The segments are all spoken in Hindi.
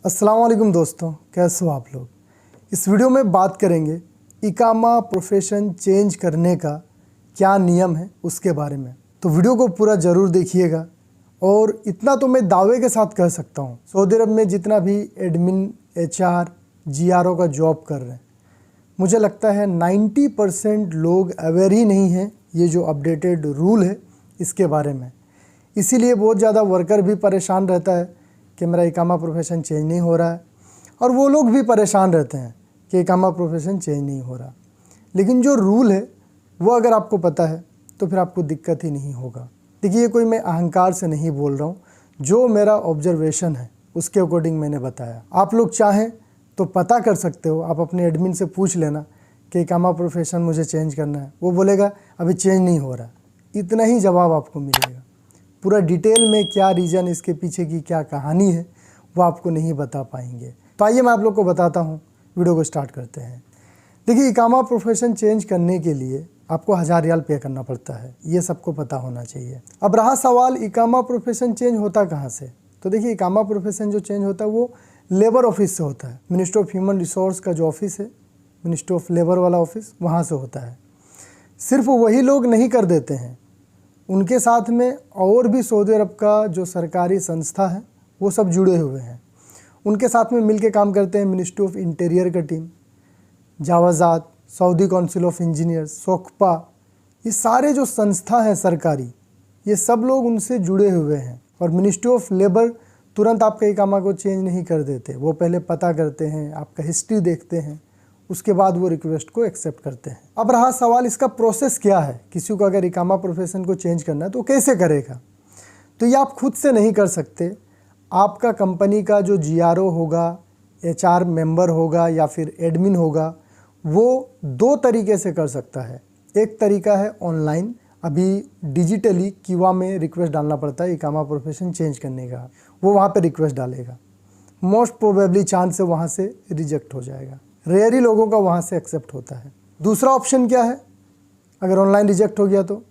अस्सलाम वालेकुम दोस्तों, कैसे हो आप लोग। इस वीडियो में बात करेंगे इकामा प्रोफेशन चेंज करने का क्या नियम है उसके बारे में। तो वीडियो को पूरा ज़रूर देखिएगा। और इतना तो मैं दावे के साथ कह सकता हूँ, सऊदी अरब में जितना भी एडमिन, HR, GRO का जॉब कर रहे हैं, मुझे लगता है 90% लोग अवेयर ही नहीं हैं ये जो अपडेटेड रूल है इसके बारे में। इसीलिए बहुत ज़्यादा वर्कर भी परेशान रहता है कि मेरा इकामा प्रोफेशन चेंज नहीं हो रहा है, और वो लोग भी परेशान रहते हैं कि इकामा प्रोफेशन चेंज नहीं हो रहा। लेकिन जो रूल है वो अगर आपको पता है तो फिर आपको दिक्कत ही नहीं होगा। देखिए, कोई मैं अहंकार से नहीं बोल रहा हूँ, जो मेरा ऑब्जर्वेशन है उसके अकॉर्डिंग मैंने बताया। आप लोग चाहें तो पता कर सकते हो, आप अपने एडमिन से पूछ लेना कि इकामा प्रोफेशन मुझे चेंज करना है। वो बोलेगा अभी चेंज नहीं हो रहा, इतना ही जवाब आपको मिलेगा। पूरा डिटेल में क्या रीज़न, इसके पीछे की क्या कहानी है, वो आपको नहीं बता पाएंगे। तो आइए मैं आप लोग को बताता हूँ, वीडियो को स्टार्ट करते हैं। देखिए, इकामा प्रोफेशन चेंज करने के लिए आपको 1000 रियाल पे करना पड़ता है, ये सबको पता होना चाहिए। अब रहा सवाल इकामा प्रोफेशन चेंज होता कहाँ से, तो देखिए, इकामा प्रोफेशन जो चेंज होता है वो लेबर ऑफिस से होता है। मिनिस्ट्री ऑफ ह्यूमन रिसोर्स का जो ऑफिस है, मिनिस्ट्री ऑफ लेबर वाला ऑफिस, वहाँ से होता है। सिर्फ वही लोग नहीं कर देते हैं, उनके साथ में और भी सऊदी अरब का जो सरकारी संस्था है वो सब जुड़े हुए हैं। उनके साथ में मिलके काम करते हैं मिनिस्ट्री ऑफ इंटीरियर का team, Jawazat, Saudi council of engineers, सोखपा, ये सारे जो संस्था हैं सरकारी, ये सब लोग उनसे जुड़े हुए हैं। और मिनिस्ट्री ऑफ लेबर तुरंत आपके इकामा को चेंज नहीं कर देते, वो पहले पता करते हैं, आपका हिस्ट्री देखते हैं, उसके बाद वो रिक्वेस्ट को एक्सेप्ट करते हैं। अब रहा सवाल इसका प्रोसेस क्या है, किसी को अगर इकामा प्रोफेशन को चेंज करना है तो कैसे करेगा। तो ये आप खुद से नहीं कर सकते, आपका कंपनी का जो GRO होगा, HR मेंबर होगा या फिर एडमिन होगा, वो 2 तरीके से कर सकता है। एक तरीका है ऑनलाइन, अभी डिजिटली किवा में रिक्वेस्ट डालना पड़ता है इकामा प्रोफेशन चेंज करने का, वो वहाँ पर रिक्वेस्ट डालेगा, मोस्ट प्रोबेबली चांस है वहाँ से रिजेक्ट हो जाएगा, रेयर ही लोगों का वहाँ से एक्सेप्ट होता है। दूसरा ऑप्शन क्या है, अगर ऑनलाइन रिजेक्ट हो गया तो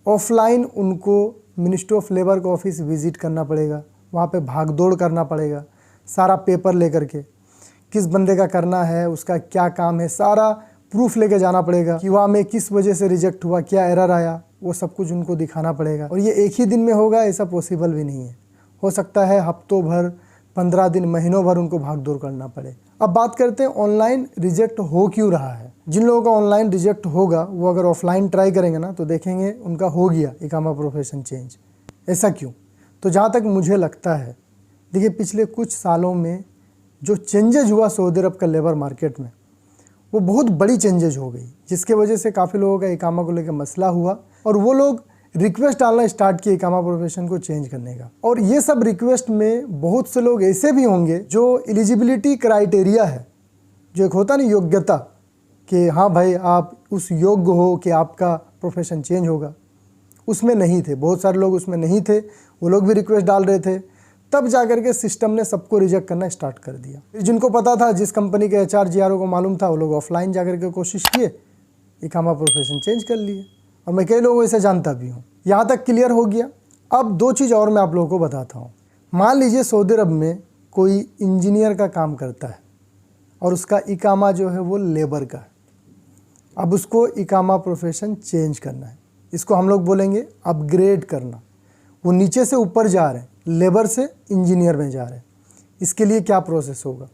ऑफलाइन उनको मिनिस्ट्री ऑफ लेबर का ऑफिस विज़िट करना पड़ेगा, वहाँ पे भाग दौड़ करना पड़ेगा, सारा पेपर लेकर के, किस बंदे का करना है, उसका क्या काम है, सारा प्रूफ लेके जाना पड़ेगा कि वहाँ में किस वजह से रिजेक्ट हुआ, क्या एरर आया, वो सब कुछ उनको दिखाना पड़ेगा। और ये एक ही दिन में होगा ऐसा पॉसिबल भी नहीं है, हो सकता है हफ्तों भर, 15 दिन, महीनों भर उनको भाग दौड़ करना पड़े। अब बात करते हैं ऑनलाइन रिजेक्ट हो क्यों रहा है। जिन लोगों का ऑनलाइन रिजेक्ट होगा वो अगर ऑफलाइन ट्राई करेंगे ना तो देखेंगे उनका हो गया इकामा प्रोफेशन चेंज। ऐसा क्यों, तो जहाँ तक मुझे लगता है, देखिए, पिछले कुछ सालों में जो चेंजेज हुआ सऊदी अरब का लेबर मार्केट में, वो बहुत बड़ी चेंजेज हो गई, जिसके वजह से काफ़ी लोगों का इकामा को लेकर मसला हुआ और वो लोग रिक्वेस्ट डालना स्टार्ट किए इकामा प्रोफेशन को चेंज करने का। और ये सब रिक्वेस्ट में बहुत से लोग ऐसे भी होंगे जो एलिजिबिलिटी क्राइटेरिया है, जो एक होता नहीं योग्यता, कि हाँ भाई आप उस योग्य हो कि आपका प्रोफेशन चेंज होगा, उसमें नहीं थे। बहुत सारे लोग उसमें नहीं थे, वो लोग भी रिक्वेस्ट डाल रहे थे। तब जाकर के सिस्टम ने सबको रिजेक्ट करना स्टार्ट कर दिया। जिनको पता था, जिस कंपनी के HR GRO को मालूम था, वो लोग ऑफलाइन जाकर के कोशिश किए, इकामा प्रोफेशन चेंज कर लिए। और मैं कई लोगों से जानता भी हूँ। यहाँ तक क्लियर हो गया। अब 2 चीज़ और मैं आप लोगों को बताता हूँ। मान लीजिए सऊदी अरब में कोई इंजीनियर का काम करता है और उसका इकामा जो है वो लेबर का है। अब उसको इकामा प्रोफेशन चेंज करना है, इसको हम लोग बोलेंगे अपग्रेड करना। वो नीचे से ऊपर जा रहे हैं, लेबर से इंजीनियर में जा रहे हैं। इसके लिए क्या प्रोसेस होगा,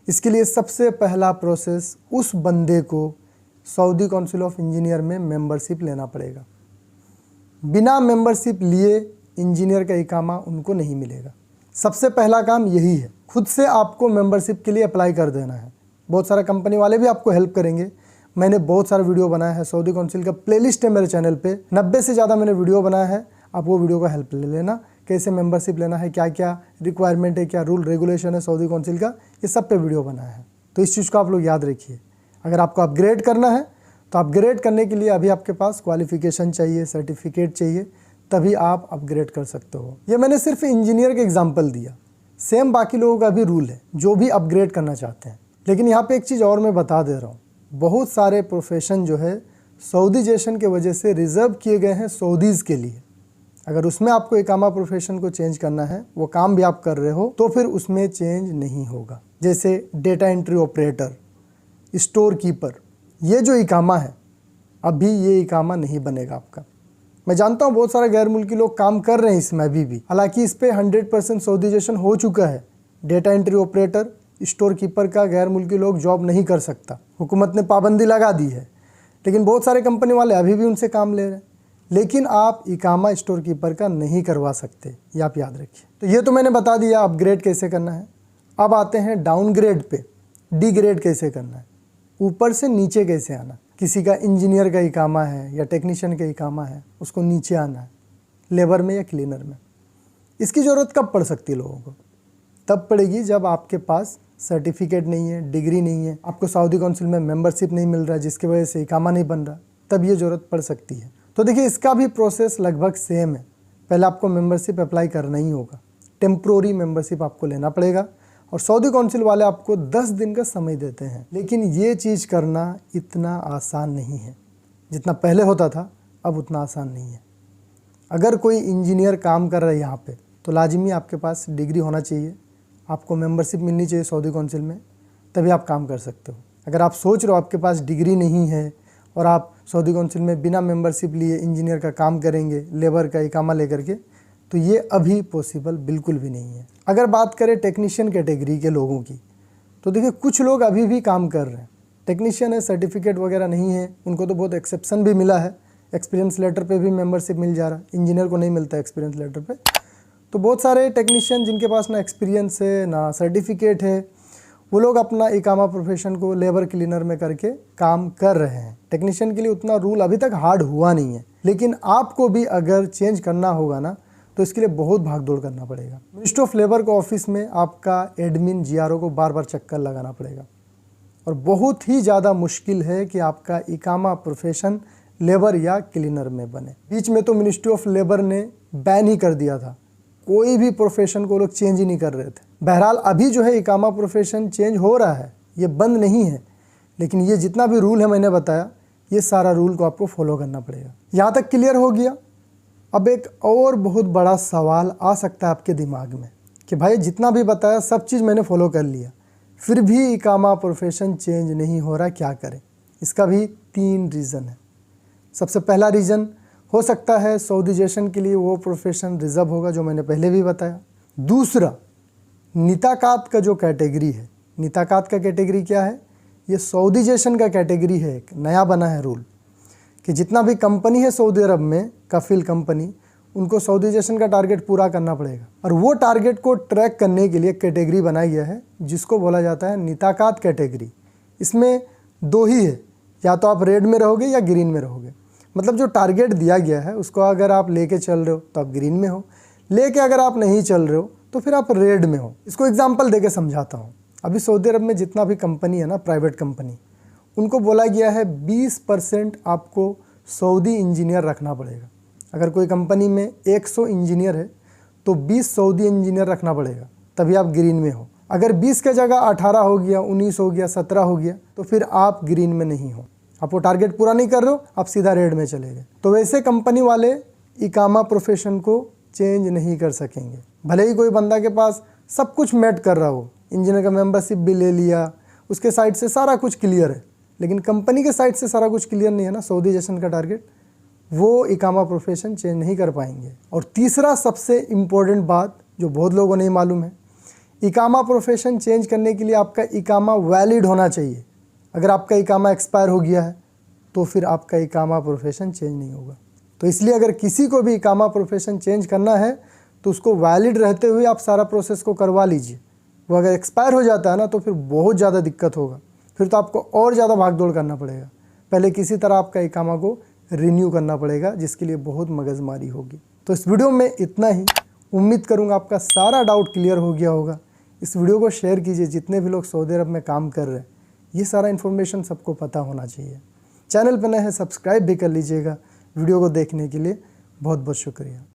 इसके लिए सबसे पहला प्रोसेस, उस बंदे को सऊदी काउंसिल ऑफ इंजीनियर में मेंबरशिप लेना पड़ेगा। बिना मेंबरशिप लिए इंजीनियर का इकामा उनको नहीं मिलेगा। सबसे पहला काम यही है, खुद से आपको मेंबरशिप के लिए अप्लाई कर देना है। बहुत सारा कंपनी वाले भी आपको हेल्प करेंगे। मैंने बहुत सारा वीडियो बनाया है, सऊदी काउंसिल का प्लेलिस्ट है मेरे चैनल पे, 90 से ज़्यादा मैंने वीडियो बनाया है। आप वो वीडियो का हेल्प ले लेना, कैसे मेंबरशिप लेना है, क्या क्या रिक्वायरमेंट है, क्या रूल रेगुलेशन है सऊदी काउंसिल का, ये सब पे वीडियो बनाया है। तो इस चीज़ को आप लोग याद रखिए। अगर आपको अपग्रेड करना है तो अपग्रेड करने के लिए अभी आपके पास क्वालिफिकेशन चाहिए, सर्टिफिकेट चाहिए, तभी आप अपग्रेड कर सकते हो। ये मैंने सिर्फ इंजीनियर के एग्जांपल दिया, सेम बाकी लोगों का भी रूल है जो भी अपग्रेड करना चाहते हैं। लेकिन यहाँ पे एक चीज़ और मैं बता दे रहा हूँ, बहुत सारे प्रोफेशन जो है सऊदीजेशन के वजह से रिज़र्व किए गए हैं सऊदीज़ के लिए। अगर उसमें आपको इकामा प्रोफेशन को चेंज करना है, वो काम भी आप कर रहे हो, तो फिर उसमें चेंज नहीं होगा। जैसे data entry operator, store keeper, ये जो इकामा है अभी ये इकामा नहीं बनेगा आपका। मैं जानता हूँ बहुत सारे गैर मुल्की लोग काम कर रहे हैं इसमें अभी भी, हालांकि इस पर 100% सऊदीजेशन हो चुका है। Data entry operator, store keeper का गैर मुल्की लोग जॉब नहीं कर सकता, हुकूमत ने पाबंदी लगा दी है, लेकिन बहुत सारे कंपनी वाले अभी भी उनसे काम ले रहे हैं। लेकिन आप इकामा स्टोर कीपर का नहीं करवा सकते, ये आप याद रखिए। तो ये तो मैंने बता दिया अपग्रेड कैसे करना है। अब आते हैं डाउनग्रेड पे, डिग्रेड कैसे करना है, ऊपर से नीचे कैसे आना। किसी का इंजीनियर का इकामा है या टेक्नीशियन का इकामा है, उसको नीचे आना है, लेबर में या क्लीनर में। इसकी ज़रूरत कब पड़ सकती है लोगों को? तब पड़ेगी जब आपके पास सर्टिफिकेट नहीं है, डिग्री नहीं है, आपको सऊदी काउंसिल में मेंबरशिप नहीं मिल रहा है, जिसकी वजह से इकामा नहीं बन रहा, तब ये ज़रूरत पड़ सकती है। तो देखिए, इसका भी प्रोसेस लगभग सेम है। पहले आपको मेंबरशिप अप्लाई करना ही होगा, टेम्प्रोरी मेंबरशिप आपको लेना पड़ेगा, और सऊदी काउंसिल वाले आपको 10 दिन का समय देते हैं। लेकिन ये चीज़ करना इतना आसान नहीं है, जितना पहले होता था अब उतना आसान नहीं है। अगर कोई इंजीनियर काम कर रहा है यहाँ पे, तो लाजिमी आपके पास डिग्री होना चाहिए, आपको मेंबरशिप मिलनी चाहिए सऊदी काउंसिल में, तभी आप काम कर सकते हो। अगर आप सोच रहे हो आपके पास डिग्री नहीं है और आप सऊदी काउंसिल में बिना मेंबरशिप लिए इंजीनियर का काम करेंगे, लेबर का इकामा लेकर के, तो ये अभी पॉसिबल बिल्कुल भी नहीं है। अगर बात करें टेक्नीशियन कैटेगरी के लोगों की, तो देखिए कुछ लोग अभी भी काम कर रहे हैं। टेक्नीशियन है, सर्टिफिकेट वगैरह नहीं है, उनको तो बहुत एक्सेप्शन भी मिला है, एक्सपीरियंस लेटर पे भी मेंबरशिप मिल जा रहा है। इंजीनियर को नहीं मिलता एक्सपीरियंस लेटर पे। तो बहुत सारे टेक्नीशियन जिनके पास ना एक्सपीरियंस है ना सर्टिफिकेट है, वो लोग अपना इकामा प्रोफेशन को लेबर क्लीनर में करके काम कर रहे हैं। टेक्नीशियन के लिए उतना रूल अभी तक हार्ड हुआ नहीं है, लेकिन आपको भी अगर चेंज करना होगा ना, तो इसके लिए बहुत भाग दौड़ करना पड़ेगा। मिनिस्ट्री ऑफ लेबर के ऑफिस में आपका एडमिन GRO को बार बार चक्कर लगाना पड़ेगा, और बहुत ही ज़्यादा मुश्किल है कि आपका इकामा प्रोफेशन लेबर या क्लीनर में बने। बीच में तो मिनिस्ट्री ऑफ लेबर ने बैन ही कर दिया था, कोई भी प्रोफेशन को लोग चेंज ही नहीं कर रहे थे। बहरहाल अभी जो है इकामा प्रोफेशन चेंज हो रहा है, ये बंद नहीं है, लेकिन ये जितना भी रूल है मैंने बताया, ये सारा रूल को आपको फॉलो करना पड़ेगा। यहाँ तक क्लियर हो गया। अब एक और बहुत बड़ा सवाल आ सकता है आपके दिमाग में कि भाई जितना भी बताया सब चीज़ मैंने फॉलो कर लिया, फिर भी इकामा प्रोफेशन चेंज नहीं हो रहा, क्या करें? इसका भी 3 रीज़न है। सबसे पहला रीज़न हो सकता है सऊदीजेशन के लिए वो प्रोफेशन रिजर्व होगा जो मैंने पहले भी बताया। दूसरा, निताकात का जो कैटेगरी है, निताकात का कैटेगरी क्या है? ये सऊदीजेशन का कैटेगरी है, एक नया बना है रूल कि जितना भी कंपनी है सऊदी अरब में, कफिल कंपनी, उनको सऊदीजेशन का टारगेट पूरा करना पड़ेगा। और वो टारगेट को ट्रैक करने के लिए कैटेगरी बनाई गया है जिसको बोला जाता है निताकात कैटेगरी। इसमें 2 ही है, या तो आप रेड में रहोगे या ग्रीन में रहोगे। मतलब जो टारगेट दिया गया है उसको अगर आप लेके चल रहे हो तो आप ग्रीन में हो, लेके अगर आप नहीं चल रहे हो तो फिर आप रेड में हो। इसको एग्जांपल देके समझाता हूँ। अभी सऊदी अरब में जितना भी कंपनी है ना, प्राइवेट कंपनी, उनको बोला गया है 20% आपको सऊदी इंजीनियर रखना पड़ेगा। अगर कोई कंपनी में 100 इंजीनियर है तो 20 सऊदी इंजीनियर रखना पड़ेगा, तभी आप ग्रीन में हो। अगर 20 के जगह 18 हो गया, 19 हो गया, 17 हो गया, तो फिर आप ग्रीन में नहीं हो, आप वो टारगेट पूरा नहीं कर रहे हो, आप सीधा रेड में चले गए। तो वैसे कंपनी वाले इकामा प्रोफेशन को चेंज नहीं कर सकेंगे। भले ही कोई बंदा के पास सब कुछ मेट कर रहा हो, इंजीनियर का मेंबरशिप भी ले लिया, उसके साइड से सारा कुछ क्लियर है, लेकिन कंपनी के साइड से सारा कुछ क्लियर नहीं है ना, सऊदीजेशन का टारगेट, वो इकामा प्रोफेशन चेंज नहीं कर पाएंगे। और तीसरा सबसे इम्पोर्टेंट बात जो बहुत लोगों को नहीं मालूम है, इकामा प्रोफेशन चेंज करने के लिए आपका इकामा वैलिड होना चाहिए। अगर आपका इकामा एक्सपायर हो गया है तो फिर आपका इकामा प्रोफेशन चेंज नहीं होगा। तो इसलिए अगर किसी को भी इकामा प्रोफेशन चेंज करना है तो उसको वैलिड रहते हुए आप सारा प्रोसेस को करवा लीजिए। वो अगर एक्सपायर हो जाता है ना तो फिर बहुत ज़्यादा दिक्कत होगा, फिर तो आपको और ज़्यादा भागदौड़ करना पड़ेगा। पहले किसी तरह आपका इकामा को रिन्यू करना पड़ेगा, जिसके लिए बहुत मगजमारी होगी। तो इस वीडियो में इतना ही। उम्मीद करूँगा आपका सारा डाउट क्लियर हो गया होगा। इस वीडियो को शेयर कीजिए, जितने भी लोग सऊदी अरब में काम कर रहे हैं ये सारा इन्फॉर्मेशन सबको पता होना चाहिए। चैनल पर नए हैं सब्सक्राइब भी कर लीजिएगा। वीडियो को देखने के लिए बहुत बहुत शुक्रिया।